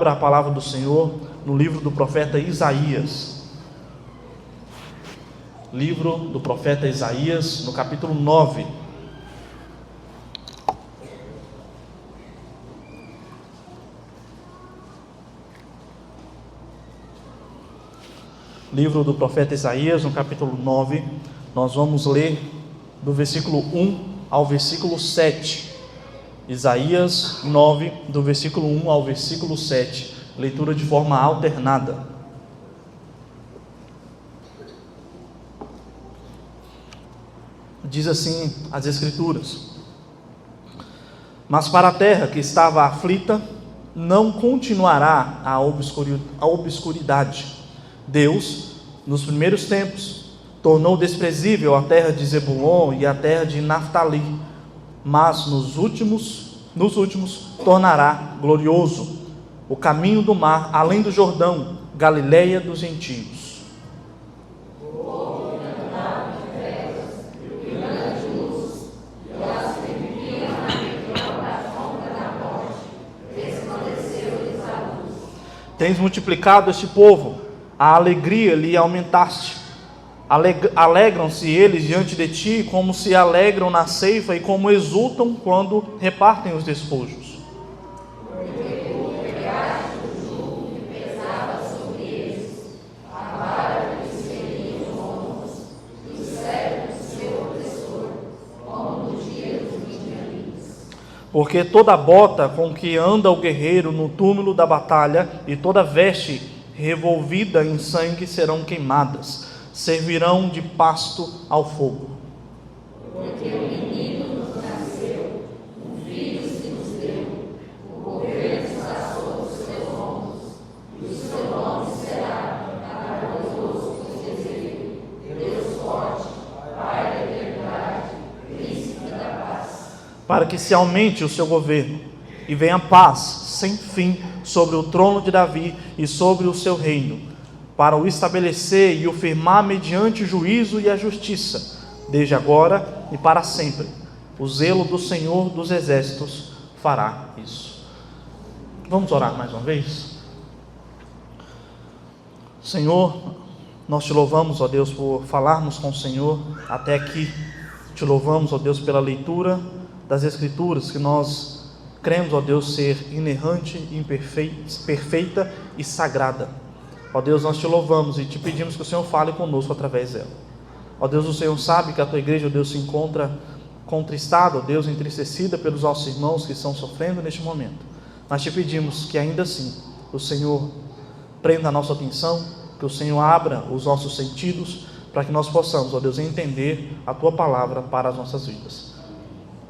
Abra a palavra do Senhor no livro do profeta Isaías. Livro do profeta Isaías, no capítulo 9. Livro do profeta Isaías, no capítulo 9, nós vamos ler do versículo 1 ao versículo 7. Isaías 9, do versículo 1 ao versículo 7, leitura de forma alternada. Diz assim as Escrituras: Mas para a terra que estava aflita, não continuará a obscuridade. Deus, nos primeiros tempos, tornou desprezível a terra de Zebulon e a terra de Naftali, mas nos últimos tornará glorioso o caminho do mar, além do Jordão, Galileia dos gentios. Tens multiplicado este povo, a alegria lhe aumentaste. Alegram-se eles diante de ti, como se alegram na ceifa, e como exultam quando repartem os despojos. Porque tu pegaste o jugo que pesava sobre eles, a vara que lhes feria os ombros, e o cetro do seu opressor, como no dia dos midianitas. Porque toda bota com que anda o guerreiro no túmulo da batalha, e toda veste revolvida em sangue serão queimadas, servirão de pasto ao fogo. Porque um menino nos nasceu, um filho se nos deu, o governo está sobre os seus ombros, e o seu nome será Maravilhoso Conselheiro, Deus forte, Pai da eternidade, Príncipe da paz. Para que se aumente o seu governo, e venha paz sem fim sobre o trono de Davi e sobre o seu reino, para o estabelecer e o firmar mediante o juízo e a justiça, desde agora e para sempre. O zelo do Senhor dos Exércitos fará isso. Vamos orar mais uma vez? Senhor, nós te louvamos, ó Deus, por falarmos com o Senhor até aqui. Te louvamos, ó Deus, pela leitura das Escrituras, que nós cremos, ó Deus, ser inerrante, perfeita e sagrada. Ó Deus, nós te louvamos e te pedimos que o Senhor fale conosco através dela. Ó Deus, o Senhor sabe que a tua igreja, ó Deus, se encontra contristada, ó Deus, entristecida pelos nossos irmãos que estão sofrendo neste momento. Nós te pedimos que ainda assim o Senhor prenda a nossa atenção, que o Senhor abra os nossos sentidos, para que nós possamos, ó Deus, entender a tua palavra para as nossas vidas.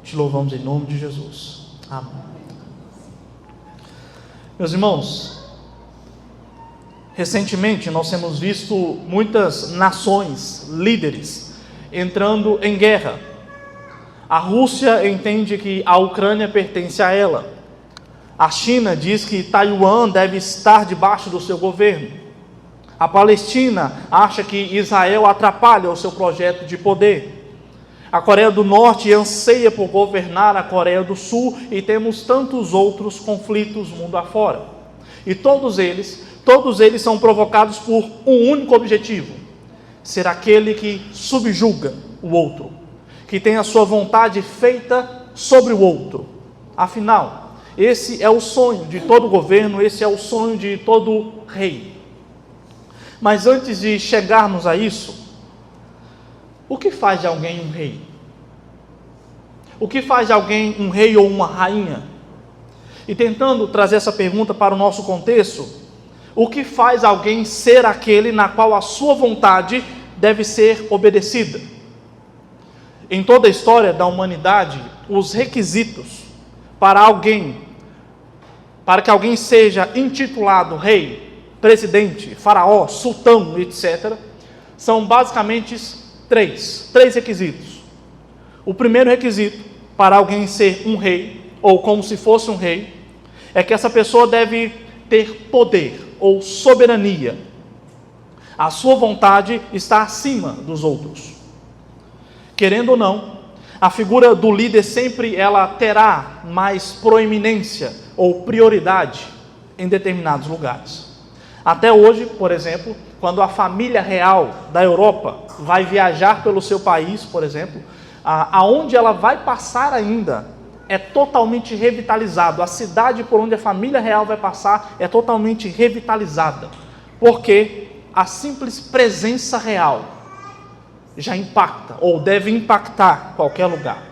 Te louvamos em nome de Jesus. Amém. Meus irmãos, recentemente nós temos visto muitas nações, líderes, entrando em guerra. A Rússia entende que a Ucrânia pertence a ela. A China diz que Taiwan deve estar debaixo do seu governo. A Palestina acha que Israel atrapalha o seu projeto de poder. A Coreia do Norte anseia por governar a Coreia do Sul, e temos tantos outros conflitos mundo afora. E todos eles são provocados por um único objetivo: ser aquele que subjuga o outro, que tem a sua vontade feita sobre o outro. Afinal, esse é o sonho de todo governo, esse é o sonho de todo rei. Mas antes de chegarmos a isso, o que faz de alguém um rei? O que faz de alguém um rei ou uma rainha? E tentando trazer essa pergunta para o nosso contexto, o que faz alguém ser aquele na qual a sua vontade deve ser obedecida? Em toda a história da humanidade, os requisitos para que alguém seja intitulado rei, presidente, faraó, sultão, etc., são basicamente três requisitos. O primeiro requisito para alguém ser um rei, ou como se fosse um rei, é que essa pessoa deve ter poder ou soberania. A sua vontade está acima dos outros. Querendo ou não, a figura do líder sempre ela terá mais proeminência ou prioridade em determinados lugares. Até hoje, por exemplo, quando a família real da Europa vai viajar pelo seu país, por exemplo, aonde ela vai passar ainda é totalmente revitalizado. A cidade por onde a família real vai passar é totalmente revitalizada, porque a simples presença real já impacta, ou deve impactar qualquer lugar.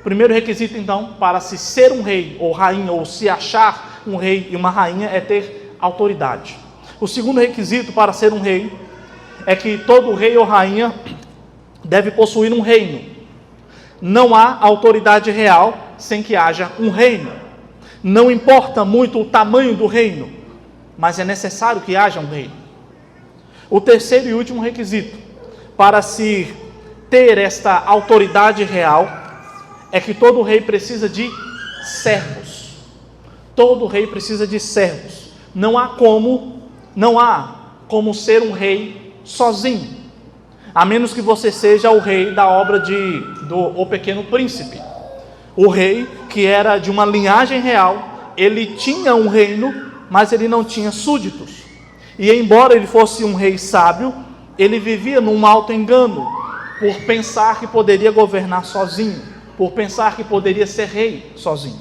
O primeiro requisito, então, para se ser um rei ou rainha, ou se achar um rei e uma rainha, é ter autoridade. O segundo requisito para ser um rei é que todo rei ou rainha deve possuir um reino. Não há autoridade real sem que haja um reino. Não importa muito o tamanho do reino, mas é necessário que haja um reino. O terceiro e último requisito para se ter esta autoridade real é que todo rei precisa de servos. Todo rei precisa de servos. Não há como ser um rei sozinho, a menos que você seja o rei da obra do O Pequeno Príncipe. O rei que era de uma linhagem real, ele tinha um reino, mas ele não tinha súditos. E embora ele fosse um rei sábio, ele vivia num alto engano, por pensar que poderia governar sozinho, por pensar que poderia ser rei sozinho.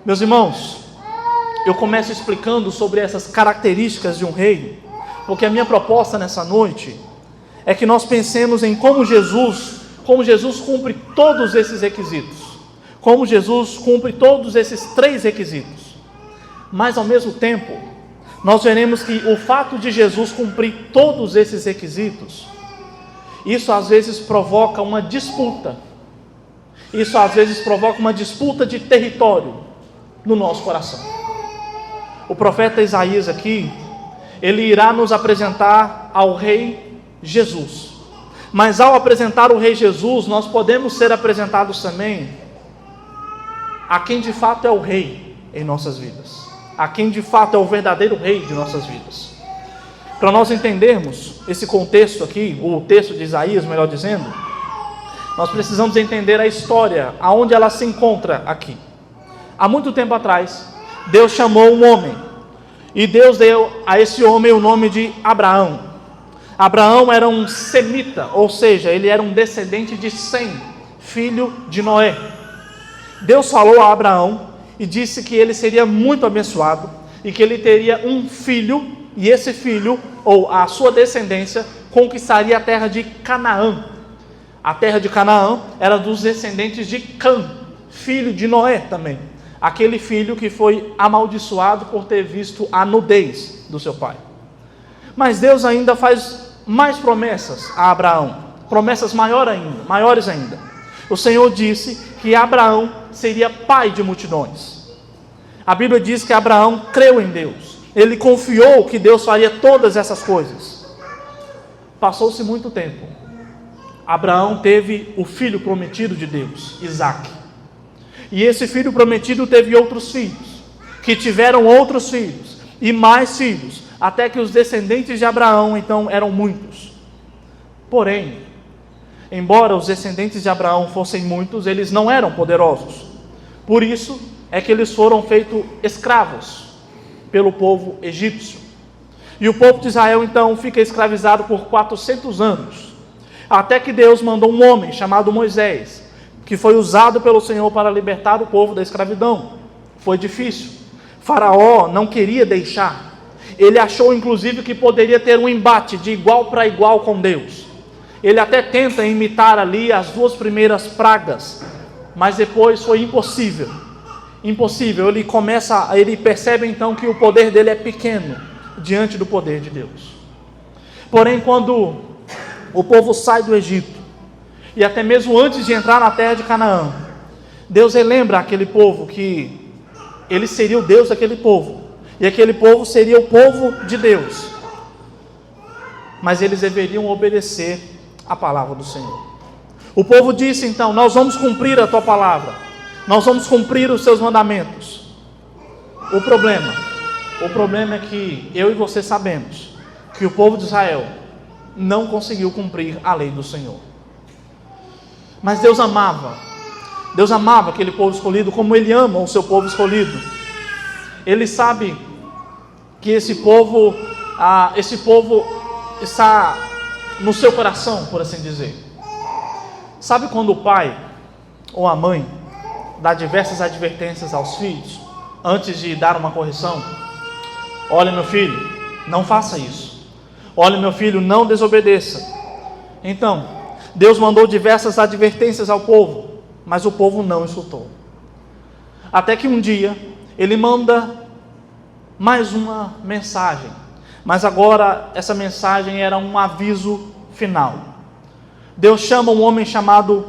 Meus irmãos, eu começo explicando sobre essas características de um rei, porque a minha proposta nessa noite é que nós pensemos em como Jesus cumpre todos esses requisitos, como Jesus cumpre todos esses 3 requisitos. Mas ao mesmo tempo, nós veremos que o fato de Jesus cumprir todos esses requisitos, isso às vezes provoca uma disputa. Isso às vezes provoca uma disputa de território no nosso coração. O profeta Isaías aqui, ele irá nos apresentar ao rei Jesus. Mas ao apresentar o rei Jesus, nós podemos ser apresentados também a quem de fato é o rei em nossas vidas. A quem de fato é o verdadeiro rei de nossas vidas. Para nós entendermos esse contexto aqui, o texto de Isaías, melhor dizendo, nós precisamos entender a história, aonde ela se encontra aqui. Há muito tempo atrás, Deus chamou um homem, e Deus deu a esse homem o nome de Abraão. Abraão era um semita, ou seja, ele era um descendente de Sem, filho de Noé. Deus falou a Abraão e disse que ele seria muito abençoado, e que ele teria um filho, e esse filho, ou a sua descendência, conquistaria a terra de Canaã. A terra de Canaã era dos descendentes de Cã, filho de Noé também. Aquele filho que foi amaldiçoado por ter visto a nudez do seu pai. Mas Deus ainda faz mais promessas a Abraão. Promessas maiores ainda. O Senhor disse que Abraão seria pai de multidões. A Bíblia diz que Abraão creu em Deus. Ele confiou que Deus faria todas essas coisas. Passou-se muito tempo. Abraão teve o filho prometido de Deus, Isaque. E esse filho prometido teve outros filhos, que tiveram outros filhos, e mais filhos, até que os descendentes de Abraão, então, eram muitos. Porém, embora os descendentes de Abraão fossem muitos, eles não eram poderosos. Por isso é que eles foram feitos escravos pelo povo egípcio. E o povo de Israel, então, fica escravizado por 400 anos. Até que Deus mandou um homem chamado Moisés, que foi usado pelo Senhor para libertar o povo da escravidão. Foi difícil. Faraó não queria deixar. Ele achou inclusive que poderia ter um embate de igual para igual com Deus. Ele até tenta imitar ali as 2 primeiras pragas, mas depois foi impossível. Impossível. Ele percebe então que o poder dele é pequeno diante do poder de Deus. Porém, quando o povo sai do Egito, e até mesmo antes de entrar na terra de Canaã, Deus relembra aquele povo que ele seria o Deus daquele povo, e aquele povo seria o povo de Deus, mas eles deveriam obedecer a palavra do Senhor. O povo disse então: nós vamos cumprir a tua palavra, nós vamos cumprir os seus mandamentos. O problema é que eu e você sabemos que o povo de Israel não conseguiu cumprir a lei do Senhor. Mas Deus amava aquele povo escolhido como Ele ama o seu povo escolhido. Ele sabe que esse povo está no seu coração, por assim dizer. Sabe quando o pai ou a mãe dá diversas advertências aos filhos antes de dar uma correção? Olha, meu filho, não faça isso. Olha, meu filho, não desobedeça. Então, Deus mandou diversas advertências ao povo, mas o povo não escutou. Até que um dia, Ele manda mais uma mensagem, mas agora essa mensagem era um aviso final. Deus chama um homem chamado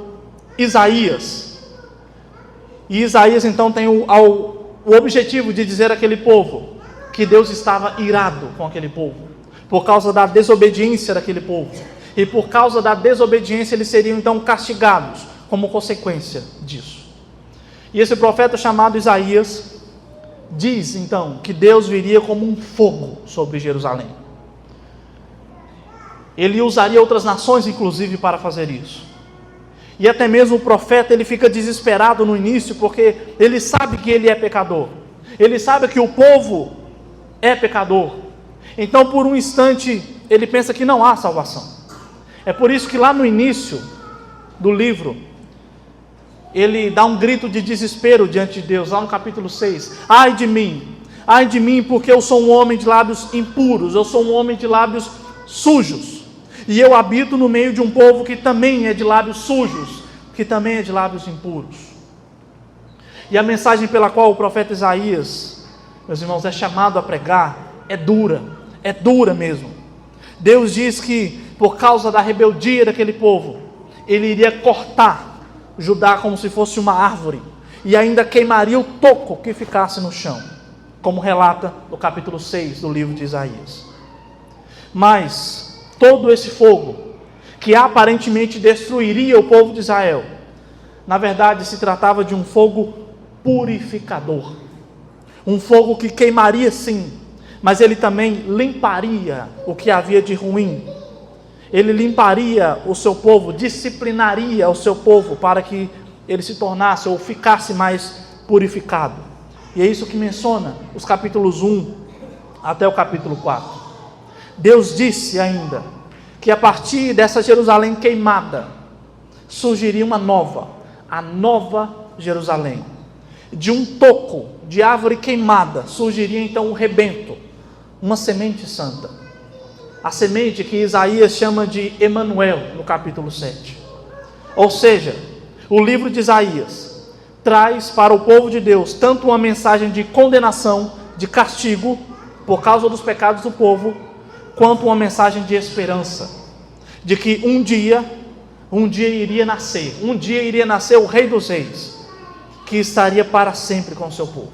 Isaías, e Isaías então tem o objetivo de dizer àquele povo que Deus estava irado com aquele povo, por causa da desobediência daquele povo, e por causa da desobediência eles seriam então castigados como consequência disso. E esse profeta chamado Isaías diz então que Deus viria como um fogo sobre Jerusalém. Ele usaria outras nações inclusive para fazer isso. E até mesmo o profeta, ele fica desesperado no início, porque ele sabe que ele é pecador. Ele sabe que o povo é pecador. Então por um instante ele pensa que não há salvação. É por isso que lá no início do livro ele dá um grito de desespero diante de Deus, lá no capítulo 6. Ai de mim, porque eu sou um homem de lábios impuros, eu sou um homem de lábios sujos, e eu habito no meio de um povo que também é de lábios sujos, que também é de lábios impuros. E a mensagem pela qual o profeta Isaías, meus irmãos, é chamado a pregar, é dura mesmo. Deus diz que por causa da rebeldia daquele povo, Ele iria cortar Judá como se fosse uma árvore, e ainda queimaria o toco que ficasse no chão, como relata no capítulo 6 do livro de Isaías. Mas todo esse fogo, que aparentemente destruiria o povo de Israel, na verdade se tratava de um fogo purificador, um fogo que queimaria sim, mas ele também limparia o que havia de ruim. Ele limparia o seu povo, disciplinaria o seu povo para que ele se tornasse ou ficasse mais purificado. E é isso que menciona os capítulos 1 até o capítulo 4. Deus disse ainda que a partir dessa Jerusalém queimada surgiria a nova Jerusalém. De um toco de árvore queimada surgiria então um rebento, uma semente santa. A semente que Isaías chama de Emanuel no capítulo 7. Ou seja, o livro de Isaías traz para o povo de Deus tanto uma mensagem de condenação, de castigo, por causa dos pecados do povo, quanto uma mensagem de esperança, de que um dia iria nascer o Rei dos Reis, que estaria para sempre com o seu povo.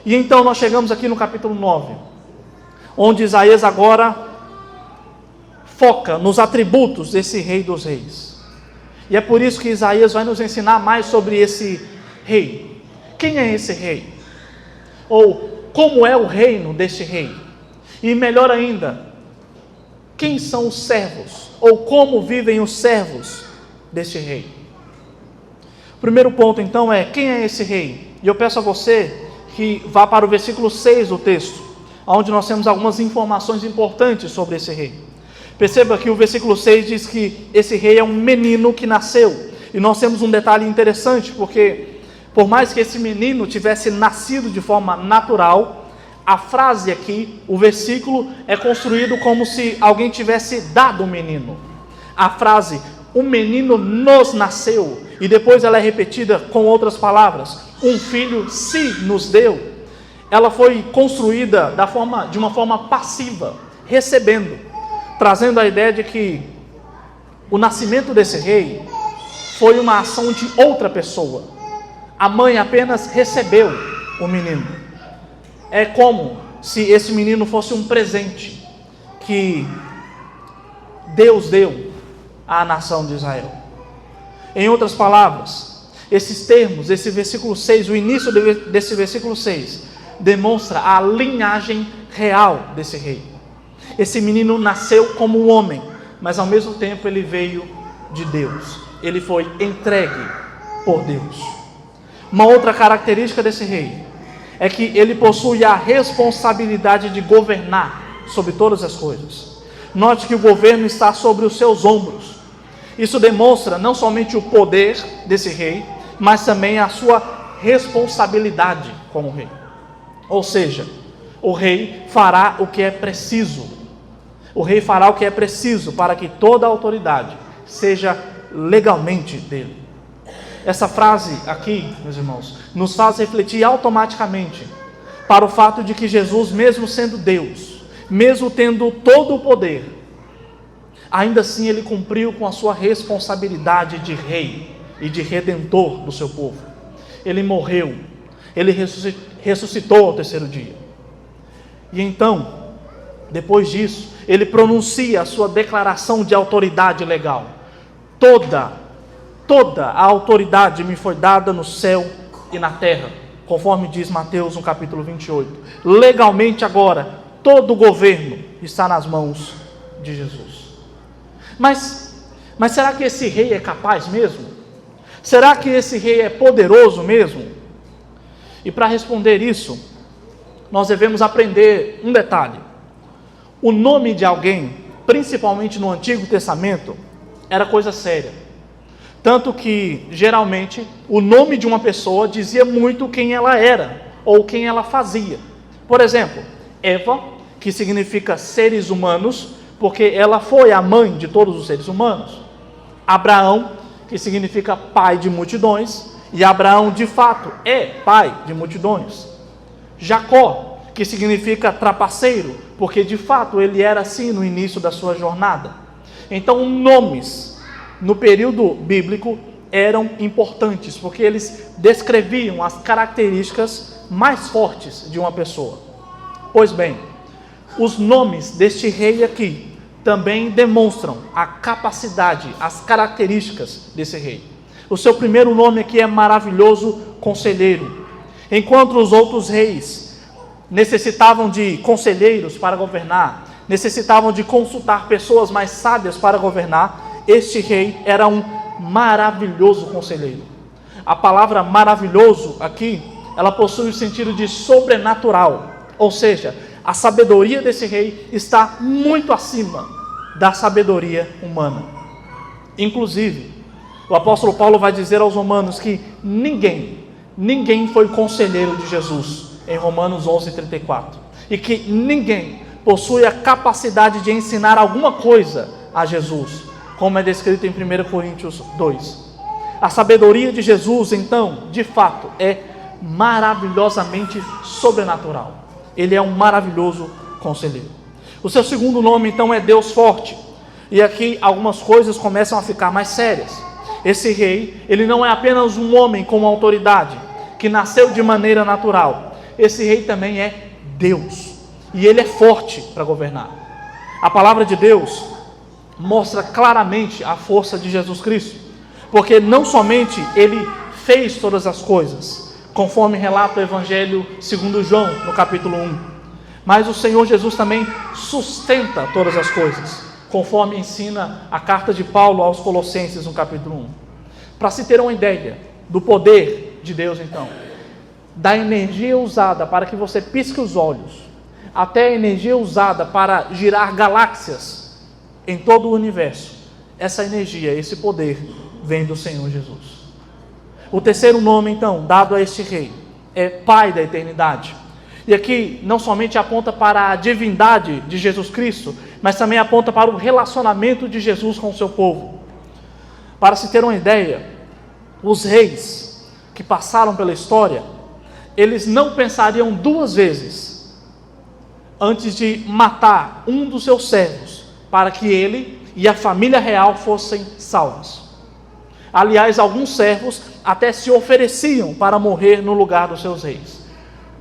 E então nós chegamos aqui no capítulo 9, onde Isaías agora foca nos atributos desse Rei dos Reis. E é por isso que Isaías vai nos ensinar mais sobre esse rei. Quem é esse rei? Ou como é o reino deste rei? E melhor ainda, quem são os servos? Ou como vivem os servos deste rei? O primeiro ponto então é, quem é esse rei? E eu peço a você que vá para o versículo 6 do texto, onde nós temos algumas informações importantes sobre esse rei. Perceba que o versículo 6 diz que esse rei é um menino que nasceu. E nós temos um detalhe interessante, porque por mais que esse menino tivesse nascido de forma natural, a frase aqui, o versículo, é construído como se alguém tivesse dado o menino. A frase, o menino nos nasceu, e depois ela é repetida com outras palavras, um filho se nos deu. Ela foi construída de uma forma passiva, recebendo, trazendo a ideia de que o nascimento desse rei foi uma ação de outra pessoa. A mãe apenas recebeu o menino. É como se esse menino fosse um presente que Deus deu à nação de Israel. Em outras palavras, esses termos, esse versículo 6, o início desse versículo 6, demonstra a linhagem real desse rei. Esse menino nasceu como um homem, mas ao mesmo tempo ele veio de Deus. Ele foi entregue por Deus. Uma outra característica desse rei é que ele possui a responsabilidade de governar sobre todas as coisas. Note que o governo está sobre os seus ombros. Isso demonstra não somente o poder desse rei, mas também a sua responsabilidade como rei. Ou seja, o rei fará o que é preciso. O rei fará o que é preciso para que toda a autoridade seja legalmente dele. Essa frase aqui, meus irmãos, nos faz refletir automaticamente para o fato de que Jesus, mesmo sendo Deus, mesmo tendo todo o poder, ainda assim ele cumpriu com a sua responsabilidade de rei e de redentor do seu povo. Ele morreu, ele ressuscitou ao terceiro dia. E então, depois disso, ele pronuncia a sua declaração de autoridade legal. Toda a autoridade me foi dada no céu e na terra, conforme diz Mateus no capítulo 28. Legalmente agora, todo o governo está nas mãos de Jesus. Mas será que esse rei é capaz mesmo? Será que esse rei é poderoso mesmo? E para responder isso, nós devemos aprender um detalhe. O nome de alguém, principalmente no Antigo Testamento, era coisa séria. Tanto que, geralmente, o nome de uma pessoa dizia muito quem ela era, ou quem ela fazia. Por exemplo, Eva, que significa seres humanos, porque ela foi a mãe de todos os seres humanos. Abraão, que significa pai de multidões, e Abraão, de fato, é pai de multidões. Jacó, que significa trapaceiro, porque, de fato, ele era assim no início da sua jornada. Então, nomes no período bíblico eram importantes, porque eles descreviam as características mais fortes de uma pessoa. Pois bem, os nomes deste rei aqui também demonstram a capacidade, as características desse rei. O seu primeiro nome aqui é Maravilhoso Conselheiro. Enquanto os outros reis necessitavam de conselheiros para governar, necessitavam de consultar pessoas mais sábias para governar, este rei era um maravilhoso conselheiro. A palavra maravilhoso aqui, ela possui o sentido de sobrenatural, ou seja, a sabedoria desse rei está muito acima da sabedoria humana. Inclusive, o apóstolo Paulo vai dizer aos romanos que ninguém foi conselheiro de Jesus, em Romanos 11:34, e que ninguém possui a capacidade de ensinar alguma coisa a Jesus, como é descrito em 1 Coríntios 2. A sabedoria de Jesus, então, de fato, é maravilhosamente sobrenatural. Ele é um maravilhoso conselheiro. O seu segundo nome, então, é Deus Forte. E aqui algumas coisas começam a ficar mais sérias. Esse rei, ele não é apenas um homem com autoridade, que nasceu de maneira natural. Esse rei também é Deus. E ele é forte para governar. A palavra de Deus mostra claramente a força de Jesus Cristo, porque não somente ele fez todas as coisas, conforme relata o Evangelho segundo João, no capítulo 1, mas o Senhor Jesus também sustenta todas as coisas, conforme ensina a carta de Paulo aos Colossenses, no capítulo 1. Para se ter uma ideia do poder de Deus, então, da energia usada para que você pisque os olhos, até a energia usada para girar galáxias em todo o universo, essa energia, esse poder vem do Senhor Jesus. O terceiro nome, então, dado a este rei, é Pai da eternidade. E aqui não somente aponta para a divindade de Jesus Cristo, mas também aponta para o relacionamento de Jesus com o seu povo. Para se ter uma ideia, os reis que passaram pela história, eles não pensariam duas vezes antes de matar um dos seus servos, para que ele e a família real fossem salvos. Aliás, alguns servos até se ofereciam para morrer no lugar dos seus reis.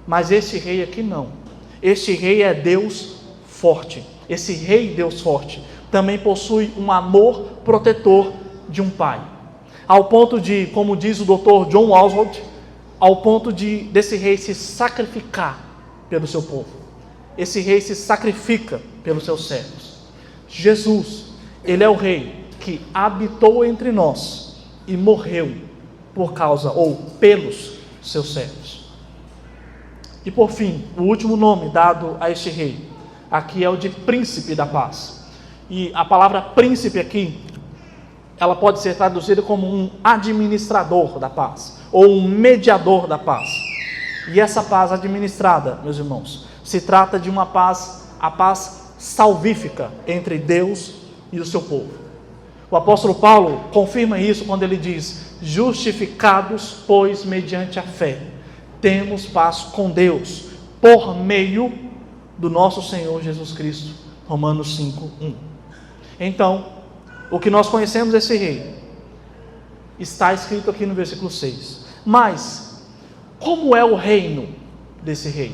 Mas este rei aqui não. Este rei é Deus forte. Esse rei Deus forte também possui um amor protetor de um pai. Ao ponto de, como diz o Dr. John Oswald, ao ponto de desse rei se sacrificar pelo seu povo. Esse rei se sacrifica pelos seus servos. Jesus, ele é o rei que habitou entre nós e morreu por causa ou pelos seus servos. E por fim, o último nome dado a este rei, aqui é o de príncipe da paz. E a palavra príncipe aqui, ela pode ser traduzida como um administrador da paz, ou um mediador da paz. E essa paz administrada, meus irmãos, se trata de uma paz, a paz salvífica entre Deus e o seu povo. O apóstolo Paulo confirma isso quando ele diz: justificados, pois, mediante a fé, temos paz com Deus, por meio do nosso Senhor Jesus Cristo. Romanos 5:1. Então, o que nós conhecemos desse rei está escrito aqui no versículo 6. Mas, como é o reino desse rei?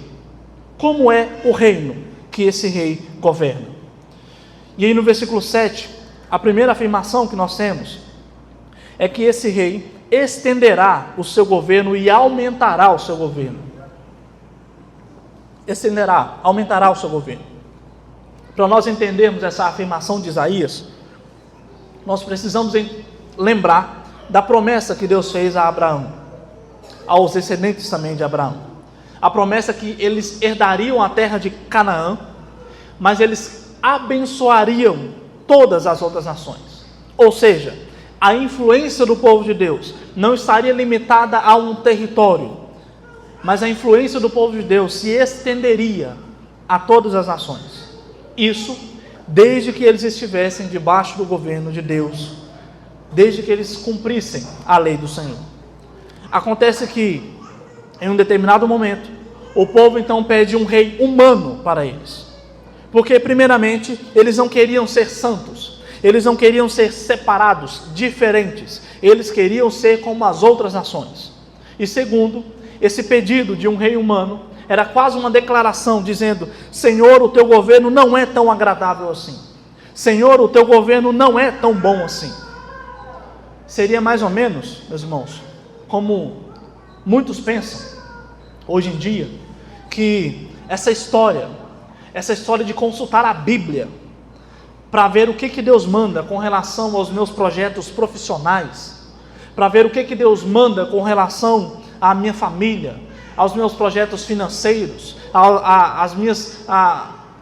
Como é o reino que esse rei governa? E aí no versículo 7, a primeira afirmação que nós temos é que esse rei estenderá o seu governo e aumentará o seu governo. Estenderá, aumentará o seu governo. Para nós entendermos essa afirmação de Isaías, nós precisamos lembrar da promessa que Deus fez a Abraão, aos descendentes também de Abraão. A promessa que eles herdariam a terra de Canaã, mas eles abençoariam todas as outras nações. Ou seja, a influência do povo de Deus não estaria limitada a um território, mas a influência do povo de Deus se estenderia a todas as nações. Isso desde que eles estivessem debaixo do governo de Deus, desde que eles cumprissem a lei do Senhor. Acontece que, em um determinado momento, o povo então pede um rei humano para eles. Porque, primeiramente, eles não queriam ser santos, eles não queriam ser separados, diferentes, eles queriam ser como as outras nações. E segundo, esse pedido de um rei humano era quase uma declaração dizendo: Senhor, o teu governo não é tão agradável assim. Senhor, o teu governo não é tão bom assim. Seria mais ou menos, meus irmãos, como muitos pensam hoje em dia, que essa história de consultar a Bíblia para ver o que Deus manda com relação aos meus projetos profissionais, para ver o que Deus manda com relação à minha família, aos meus projetos financeiros,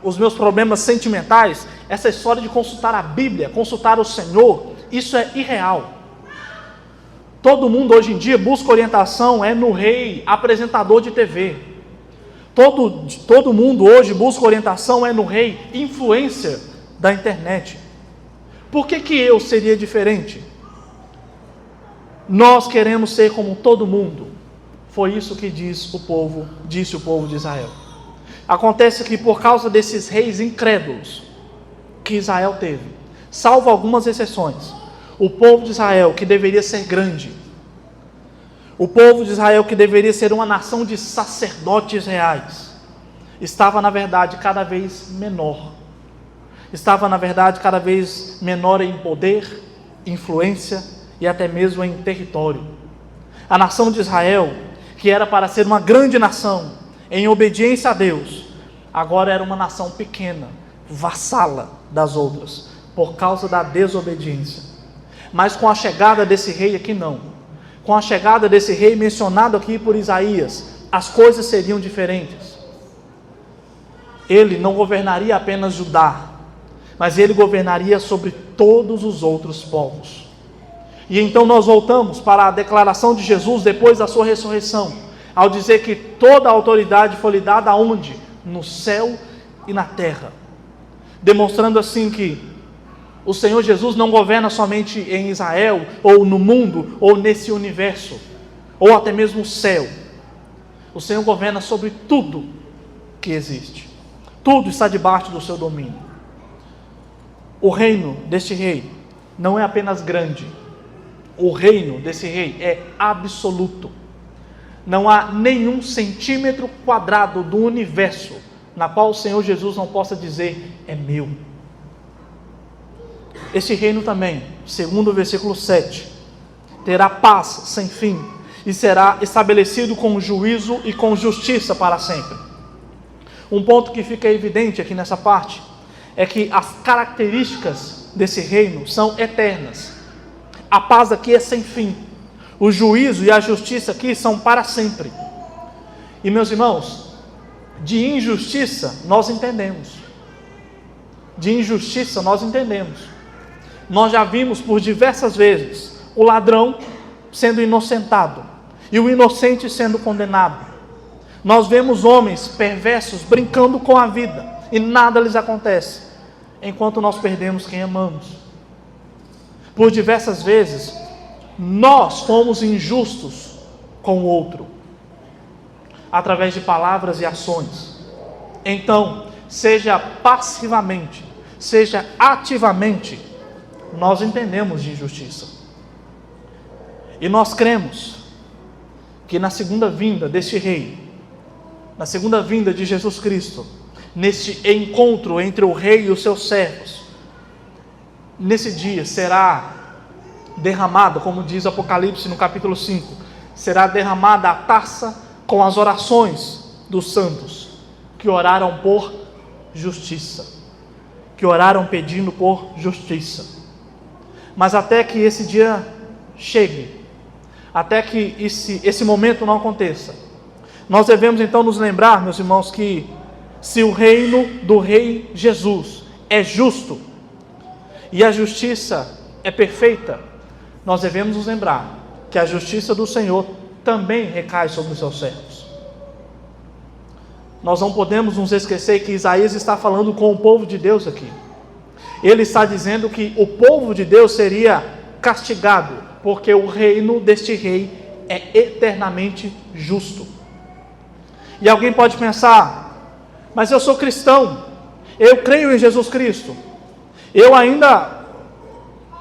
os meus problemas sentimentais, essa história de consultar a Bíblia, consultar o Senhor, isso é irreal. Todo mundo hoje em dia busca orientação no rei apresentador de TV. Todo mundo hoje busca orientação no rei influencer da internet. Por que eu seria diferente? Nós queremos ser como todo mundo. Foi isso que disse o povo de Israel. Acontece que por causa desses reis incrédulos que Israel teve, salvo algumas exceções, o povo de Israel, que deveria ser grande, o povo de Israel, que deveria ser uma nação de sacerdotes reais, estava na verdade cada vez menor. Estava na verdade cada vez menor em poder, influência e até mesmo em território. A nação de Israel, que era para ser uma grande nação, em obediência a Deus, agora era uma nação pequena, vassala das outras, por causa da desobediência. Mas com a chegada desse rei aqui não, com a chegada desse rei mencionado aqui por Isaías, as coisas seriam diferentes. Ele não governaria apenas Judá, mas ele governaria sobre todos os outros povos. E então nós voltamos para a declaração de Jesus depois da sua ressurreição, ao dizer que toda a autoridade foi lhe dada aonde? No céu e na terra. Demonstrando assim que o Senhor Jesus não governa somente em Israel, ou no mundo, ou nesse universo, ou até mesmo o céu. O Senhor governa sobre tudo que existe. Tudo está debaixo do seu domínio. O reino deste rei não é apenas grande. O reino desse rei é absoluto. Não há nenhum centímetro quadrado do universo na qual o Senhor Jesus não possa dizer: é meu. Este reino também, segundo o versículo 7, terá paz sem fim e será estabelecido com juízo e com justiça para sempre. Um ponto que fica evidente aqui nessa parte é que as características desse reino são eternas. A paz aqui é sem fim. O juízo e a justiça aqui são para sempre. E meus irmãos, De injustiça, nós entendemos. De injustiça, nós entendemos. Nós já vimos por diversas vezes o ladrão sendo inocentado e o inocente sendo condenado. Nós vemos homens perversos brincando com a vida e nada lhes acontece, enquanto nós perdemos quem amamos. Por diversas vezes, nós fomos injustos com o outro, através de palavras e ações. Então, seja passivamente, seja ativamente, nós entendemos de injustiça. E nós cremos que na segunda vinda deste Rei, na segunda vinda de Jesus Cristo, neste encontro entre o Rei e os seus servos, nesse dia será derramada, como diz Apocalipse no capítulo 5, será derramada a taça com as orações dos santos, que oraram por justiça, que oraram pedindo por justiça. Mas até que esse dia chegue, até que esse momento não aconteça, nós devemos então nos lembrar, meus irmãos, que se o reino do Rei Jesus é justo, e a justiça é perfeita, nós devemos nos lembrar que a justiça do Senhor também recai sobre os seus servos. Nós não podemos nos esquecer que Isaías está falando com o povo de Deus aqui. Ele está dizendo que o povo de Deus seria castigado, porque o reino deste rei é eternamente justo. E alguém pode pensar, mas eu sou cristão, eu creio em Jesus Cristo,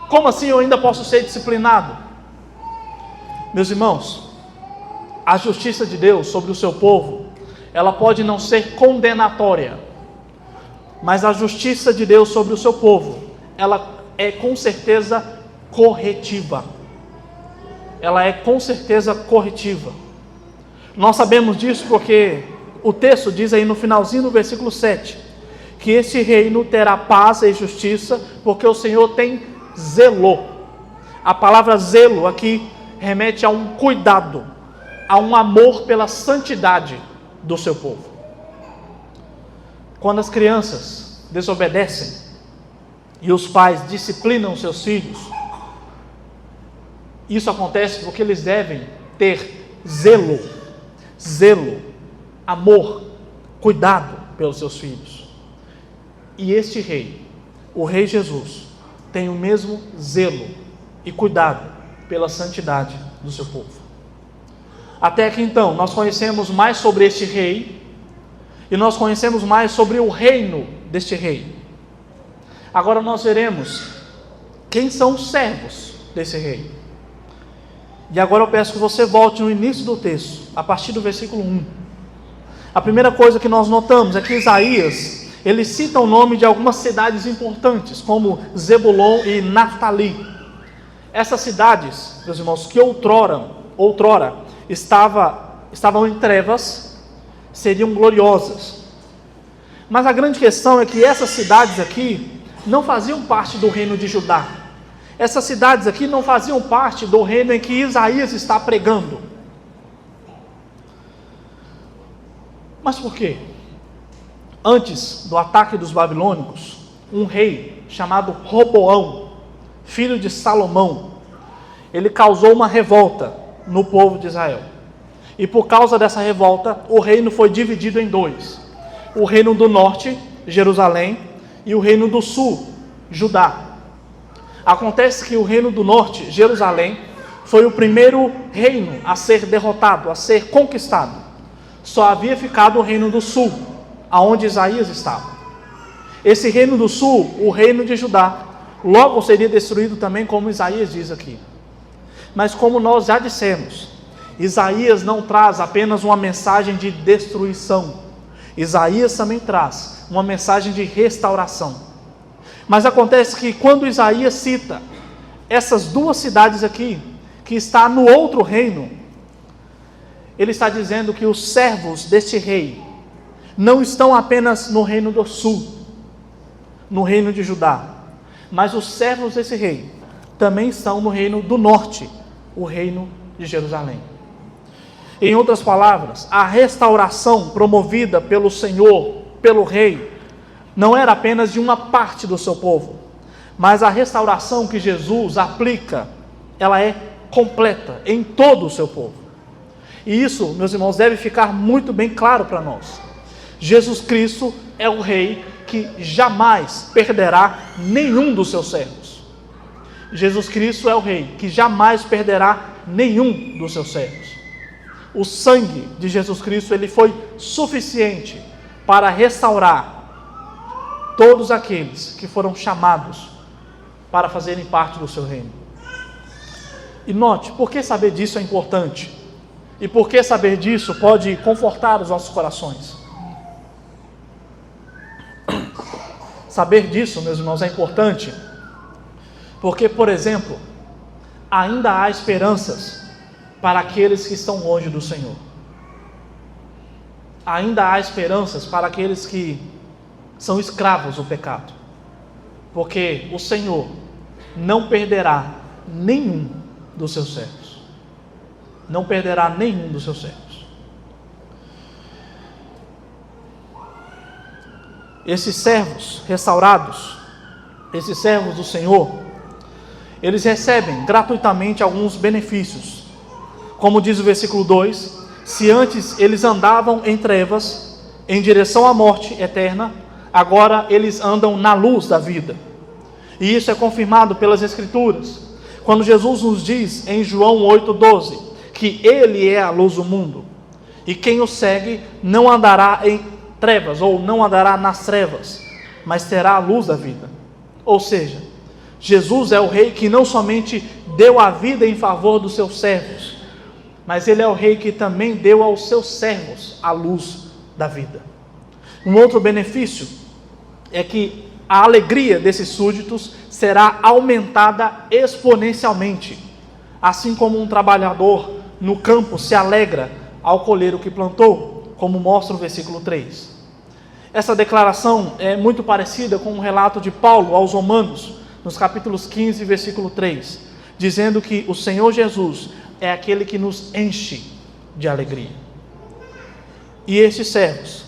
como assim eu ainda posso ser disciplinado? Meus irmãos, a justiça de Deus sobre o seu povo, ela pode não ser condenatória, mas a justiça de Deus sobre o seu povo, ela é com certeza corretiva. Ela é com certeza corretiva. Nós sabemos disso porque o texto diz aí no finalzinho do versículo 7, que esse reino terá paz e justiça, porque o Senhor tem zelo. A palavra zelo aqui remete a um cuidado, a um amor pela santidade do seu povo. Quando as crianças desobedecem e os pais disciplinam seus filhos, isso acontece porque eles devem ter zelo, amor, cuidado pelos seus filhos. E este rei, o Rei Jesus, tem o mesmo zelo e cuidado pela santidade do seu povo. Até que então nós conhecemos mais sobre este rei e nós conhecemos mais sobre o reino deste rei. Agora nós veremos quem são os servos desse rei. E agora eu peço que você volte no início do texto, a partir do versículo 1. A primeira coisa que nós notamos é que Isaías, ele cita o nome de algumas cidades importantes, como Zebulon e Naftali. Essas cidades, meus irmãos, que outrora estavam em trevas, seriam gloriosas. Mas a grande questão é que essas cidades aqui não faziam parte do reino de Judá. Essas cidades aqui não faziam parte do reino em que Isaías está pregando. Mas por quê? Antes do ataque dos babilônicos, um rei chamado Roboão, filho de Salomão, ele causou uma revolta no povo de Israel. E por causa dessa revolta, o reino foi dividido em dois. O reino do norte, Jerusalém, e o reino do sul, Judá. Acontece que o reino do norte, Jerusalém, foi o primeiro reino a ser derrotado, a ser conquistado. Só havia ficado o reino do sul, aonde Isaías estava. Esse reino do sul, o reino de Judá, logo seria destruído também, como Isaías diz aqui. Mas como nós já dissemos, Isaías não traz apenas uma mensagem de destruição. Isaías também traz uma mensagem de restauração. Mas acontece que quando Isaías cita essas duas cidades aqui, que está no outro reino, ele está dizendo que os servos deste rei não estão apenas no reino do sul, no reino de Judá, mas os servos desse rei também estão no reino do norte, o reino de Jerusalém. Em outras palavras, a restauração promovida pelo Senhor, pelo Rei, não era apenas de uma parte do seu povo, mas a restauração que Jesus aplica, ela é completa em todo o seu povo. E isso, meus irmãos, deve ficar muito bem claro para nós. Jesus Cristo é o Rei que jamais perderá nenhum dos seus servos. Jesus Cristo é o Rei que jamais perderá nenhum dos seus servos. O sangue de Jesus Cristo, ele foi suficiente para restaurar todos aqueles que foram chamados para fazerem parte do seu reino. E note, por que saber disso é importante? E por que saber disso pode confortar os nossos corações? Saber disso, meus irmãos, é importante porque, por exemplo, ainda há esperanças para aqueles que estão longe do Senhor. Ainda há esperanças para aqueles que são escravos do pecado. Porque o Senhor não perderá nenhum dos seus servos. Não perderá nenhum dos seus servos. Esses servos restaurados, esses servos do Senhor, eles recebem gratuitamente alguns benefícios. Como diz o versículo 2, se antes eles andavam em trevas, em direção à morte eterna, agora eles andam na luz da vida. E isso é confirmado pelas Escrituras, quando Jesus nos diz em João 8,12, que Ele é a luz do mundo, e quem o segue não andará em trevas, ou não andará nas trevas, mas terá a luz da vida. Ou seja, Jesus é o Rei que não somente deu a vida em favor dos seus servos, mas Ele é o Rei que também deu aos seus servos a luz da vida. Um outro benefício é que a alegria desses súditos será aumentada exponencialmente, assim como um trabalhador no campo se alegra ao colher o que plantou, como mostra o versículo 3. Essa declaração é muito parecida com o relato de Paulo aos Romanos, nos capítulos 15, versículo 3, dizendo que o Senhor Jesus é aquele que nos enche de alegria. E estes servos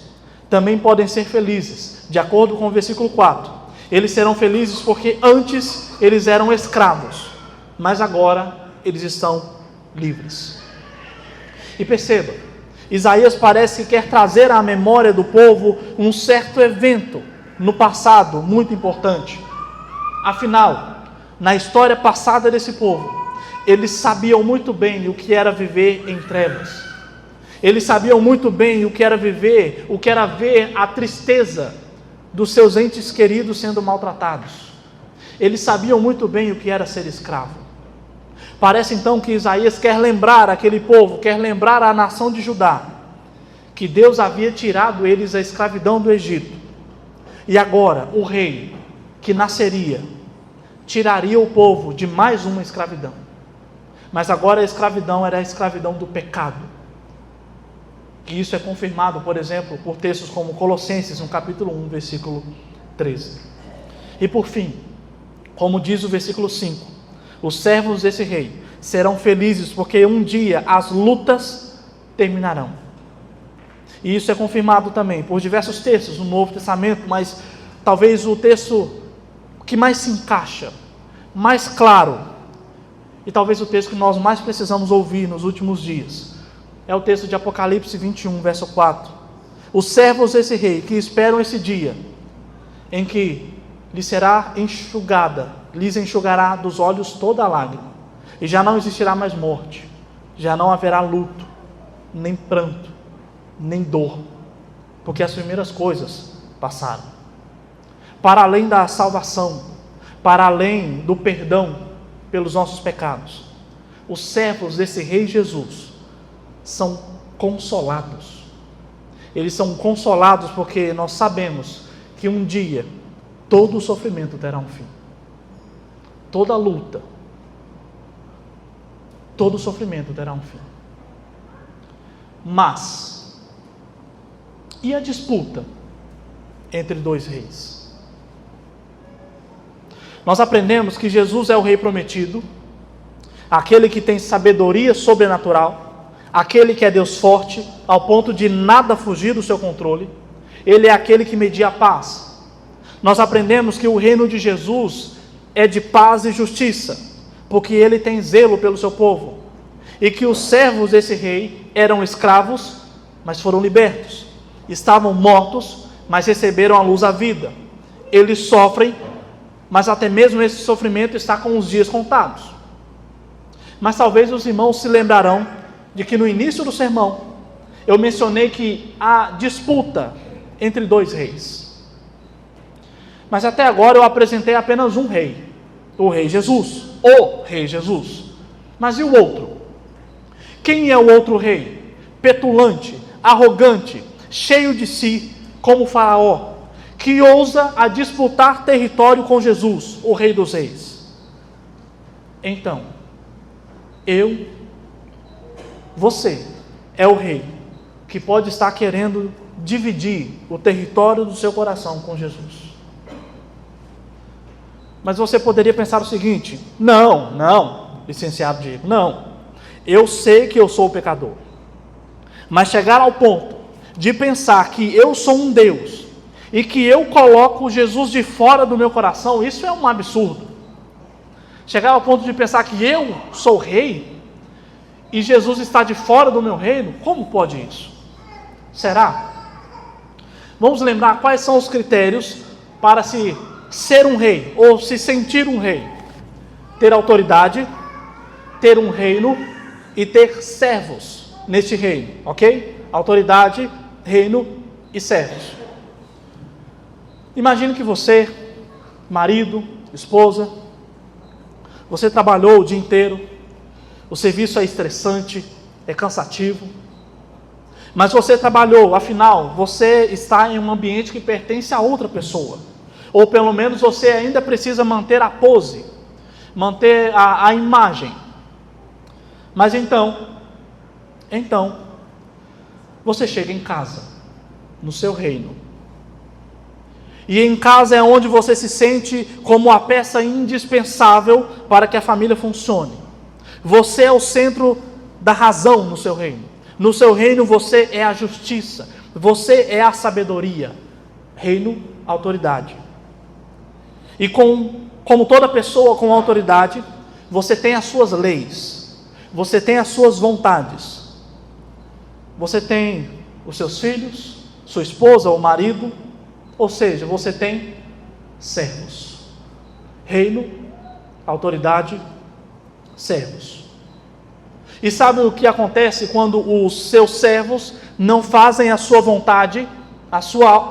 também podem ser felizes, de acordo com o versículo 4. Eles serão felizes porque antes eles eram escravos, mas agora eles estão livres. E perceba, Isaías parece que quer trazer à memória do povo um certo evento no passado muito importante. Afinal, na história passada desse povo, eles sabiam muito bem o que era viver em trevas. Eles sabiam muito bem o que era viver, o que era ver a tristeza dos seus entes queridos sendo maltratados. Eles sabiam muito bem o que era ser escravo. Parece então que Isaías quer lembrar aquele povo, quer lembrar a nação de Judá, que Deus havia tirado eles da escravidão do Egito. E agora, o rei que nasceria, tiraria o povo de mais uma escravidão. Mas agora a escravidão era a escravidão do pecado. E isso é confirmado, por exemplo, por textos como Colossenses, no capítulo 1, versículo 13. E por fim, como diz o versículo 5, os servos desse rei serão felizes porque um dia as lutas terminarão. E isso é confirmado também por diversos textos no Novo Testamento, mas talvez o texto que mais se encaixa, mais claro, e talvez o texto que nós mais precisamos ouvir nos últimos dias, é o texto de Apocalipse 21, verso 4. Os servos desse rei que esperam esse dia, em que lhes será enxugada, lhes enxugará dos olhos toda a lágrima, e já não existirá mais morte, já não haverá luto, nem pranto, nem dor, porque as primeiras coisas passaram. Para além da salvação, para além do perdão pelos nossos pecados, os servos desse Rei Jesus são consolados. Eles são consolados porque nós sabemos que um dia todo o sofrimento terá um fim. Toda luta, todo o sofrimento terá um fim. Mas, e a disputa entre dois reis? Nós aprendemos que Jesus é o Rei prometido, aquele que tem sabedoria sobrenatural, aquele que é Deus forte, ao ponto de nada fugir do seu controle. Ele é aquele que media a paz. Nós aprendemos que o reino de Jesus é de paz e justiça, porque ele tem zelo pelo seu povo. E que os servos desse rei eram escravos, mas foram libertos. Estavam mortos, mas receberam a luz à vida. Eles sofrem, mas até mesmo esse sofrimento está com os dias contados. Mas talvez os irmãos se lembrarão de que no início do sermão eu mencionei que há disputa entre dois reis. Mas até agora eu apresentei apenas um rei, o rei Jesus, o rei Jesus. Mas e o outro? Quem é o outro rei? Petulante, arrogante, cheio de si, como Faraó, que ousa a disputar território com Jesus, o rei dos reis. Então, você é o rei que pode estar querendo dividir o território do seu coração com Jesus. Mas você poderia pensar o seguinte: não, licenciado Diego, não. Eu sei que eu sou o pecador. Mas chegar ao ponto de pensar que eu sou um Deus e que eu coloco Jesus de fora do meu coração, isso é um absurdo. Chegar ao ponto de pensar que eu sou rei e Jesus está de fora do meu reino, como pode isso? Será? Vamos lembrar quais são os critérios para se ser um rei ou se sentir um rei: ter autoridade, ter um reino e ter servos neste reino, ok? Autoridade, reino e servos. Imagine que você, marido, esposa, você trabalhou o dia inteiro, o serviço é estressante, é cansativo, mas você trabalhou, afinal, você está em um ambiente que pertence a outra pessoa, ou pelo menos você ainda precisa manter a pose, manter a imagem. Mas então, você chega em casa, no seu reino, e em casa é onde você se sente como a peça indispensável para que a família funcione. Você é o centro da razão no seu reino. No seu reino você é a justiça, você é a sabedoria. Reino, autoridade. E como toda pessoa com autoridade, você tem as suas leis, você tem as suas vontades. Você tem os seus filhos, sua esposa ou marido, ou seja, você tem servos. Reino, autoridade, servos. E sabe o que acontece quando os seus servos não fazem a sua vontade,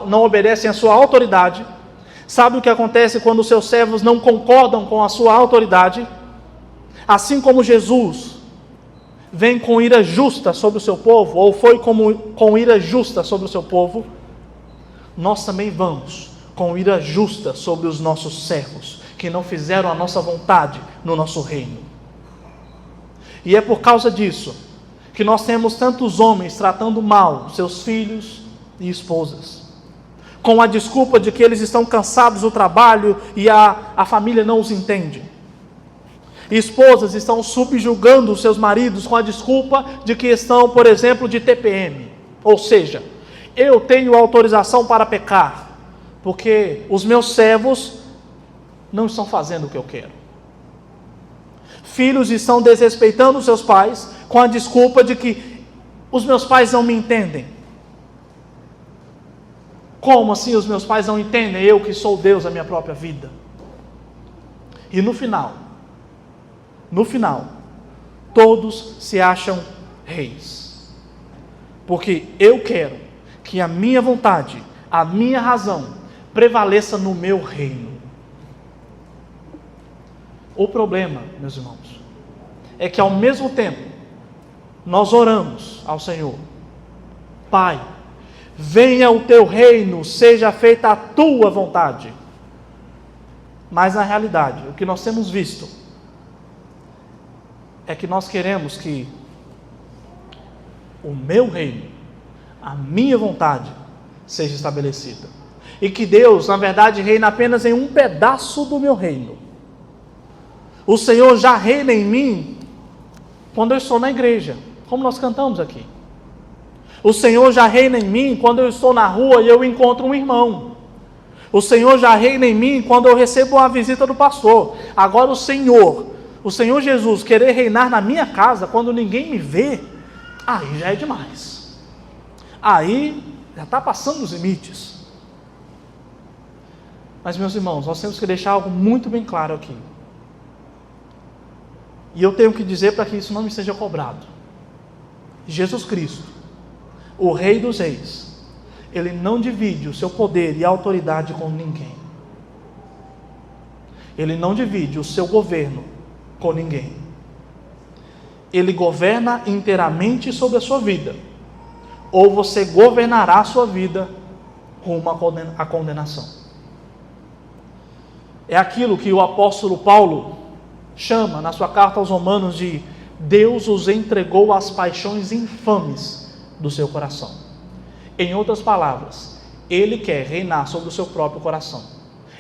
não obedecem a sua autoridade? Sabe o que acontece quando os seus servos não concordam com a sua autoridade? Assim como Jesus vem com ira justa sobre o seu povo, ou foi com ira justa sobre o seu povo, nós também vamos com ira justa sobre os nossos servos, que não fizeram a nossa vontade no nosso reino. E é por causa disso que nós temos tantos homens tratando mal seus filhos e esposas, com a desculpa de que eles estão cansados do trabalho e a família não os entende. Esposas estão subjugando os seus maridos com a desculpa de que estão, por exemplo, de TPM. Ou seja, eu tenho autorização para pecar, porque os meus servos não estão fazendo o que eu quero. Filhos estão desrespeitando os seus pais com a desculpa de que os meus pais não me entendem. Como assim os meus pais não entendem? Eu que sou Deus da minha própria vida. E no final, todos se acham reis. Porque eu quero que a minha vontade, a minha razão, prevaleça no meu reino. O problema, meus irmãos, é que ao mesmo tempo, nós oramos ao Senhor: Pai, venha o teu reino, seja feita a tua vontade. Mas na realidade, o que nós temos visto é que nós queremos que o meu reino, a minha vontade, seja estabelecida. E que Deus, na verdade, reina apenas em um pedaço do meu reino. O Senhor já reina em mim quando eu estou na igreja. como nós cantamos aqui. O Senhor já reina em mim quando eu estou na rua e eu encontro um irmão. O Senhor já reina em mim quando eu recebo a visita do pastor. Agora o Senhor Jesus, querer reinar na minha casa quando ninguém me vê, aí já é demais. Aí já está passando os limites. Mas, meus irmãos, nós temos que deixar algo muito bem claro aqui. E eu tenho que dizer para que isso não me seja cobrado. Jesus Cristo, o Rei dos Reis, Ele não divide o seu poder e autoridade com ninguém. Ele não divide o seu governo com ninguém. Ele governa inteiramente sobre a sua vida. Ou você governará a sua vida rumo à condenação. É aquilo que o apóstolo Paulo chama na sua carta aos Romanos de Deus os entregou às paixões infames do seu coração. Em outras palavras, Ele quer reinar sobre o seu próprio coração.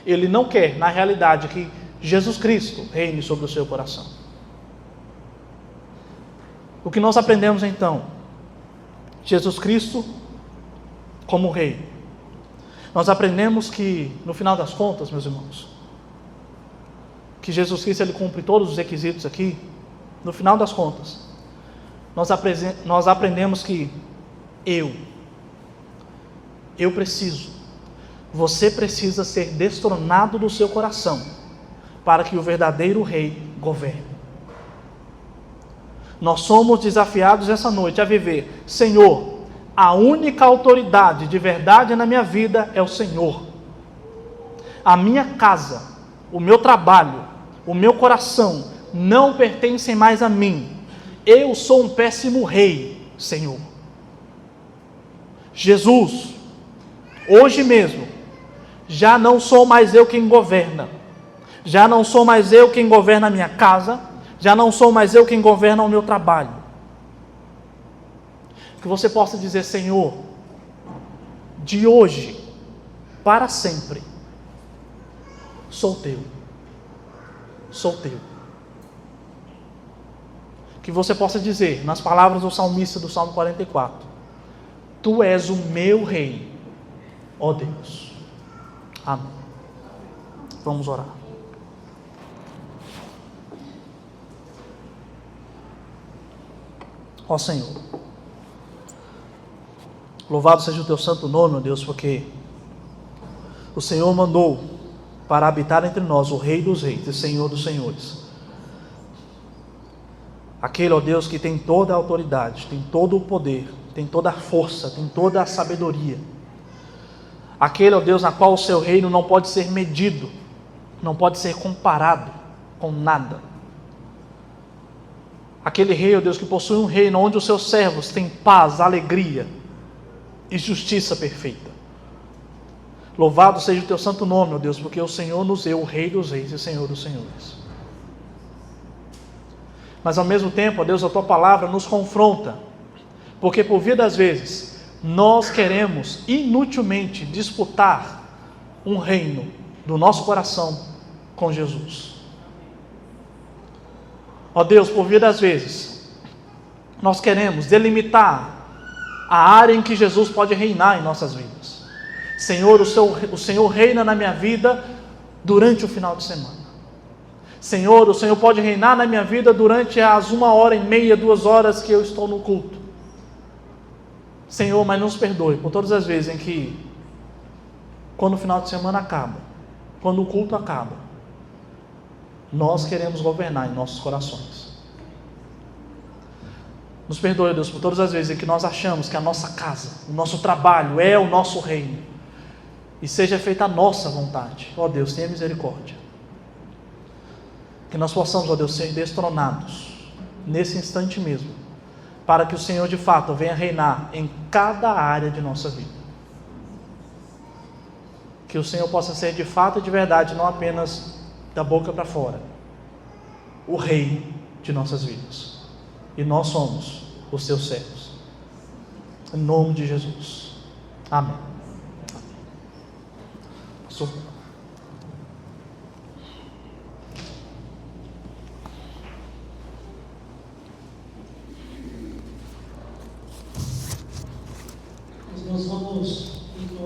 Ele não quer, na realidade, que Jesus Cristo reine sobre o seu coração. O que nós aprendemos então? Jesus Cristo como Rei. Nós aprendemos que, no final das contas, meus irmãos, que Jesus Cristo ele cumpre todos os requisitos aqui. No final das contas, nós aprendemos que você precisa ser destronado do seu coração para que o verdadeiro Rei governe. Nós somos desafiados essa noite a viver, Senhor, a única autoridade de verdade na minha vida é o Senhor. A minha casa, o meu trabalho, o meu coração não pertencem mais a mim. Eu sou um péssimo rei, Senhor. Jesus, hoje mesmo, já não sou mais eu quem governa. Já não sou mais eu quem governa a minha casa. Já não sou mais eu quem governa o meu trabalho. Que você possa dizer, Senhor, de hoje para sempre, sou teu. Sou teu. Que você possa dizer, nas palavras do salmista do Salmo 44, Tu és o meu Rei, ó Deus. Amém. Vamos orar. Ó Senhor, louvado seja o Teu santo nome, ó Deus, porque o Senhor mandou para habitar entre nós o Rei dos Reis e Senhor dos Senhores. Aquele, ó Deus, que tem toda a autoridade, tem todo o poder, tem toda a força, tem toda a sabedoria. Aquele, ó Deus, na qual o seu reino não pode ser medido, não pode ser comparado com nada. Aquele rei, ó Deus, que possui um reino onde os seus servos têm paz, alegria e justiça perfeita. Louvado seja o Teu santo nome, ó Deus, porque o Senhor nos deu o Rei dos Reis e Senhor dos Senhores. Mas ao mesmo tempo, ó Deus, a Tua palavra nos confronta, porque por via das vezes, nós queremos inutilmente disputar um reino do nosso coração com Jesus. Ó Deus, por via das vezes, nós queremos delimitar a área em que Jesus pode reinar em nossas vidas. Senhor, o Senhor reina na minha vida durante o final de semana. Senhor, o Senhor pode reinar na minha vida durante as 1h30, 2 horas que eu estou no culto. Senhor, mas nos perdoe por todas as vezes em que, quando o final de semana acaba, quando o culto acaba, nós queremos governar em nossos corações. Nos perdoe, Deus, por todas as vezes em que nós achamos que a nossa casa, o nosso trabalho é o nosso reino, e seja feita a nossa vontade. Ó Deus, tenha misericórdia. Que nós possamos, ó Deus, ser destronados nesse instante mesmo, para que o Senhor de fato venha reinar em cada área de nossa vida. Que o Senhor possa ser de fato e de verdade, não apenas da boca para fora, o Rei de nossas vidas. E nós somos os Seus servos. Em nome de Jesus. Amém. Amém. nos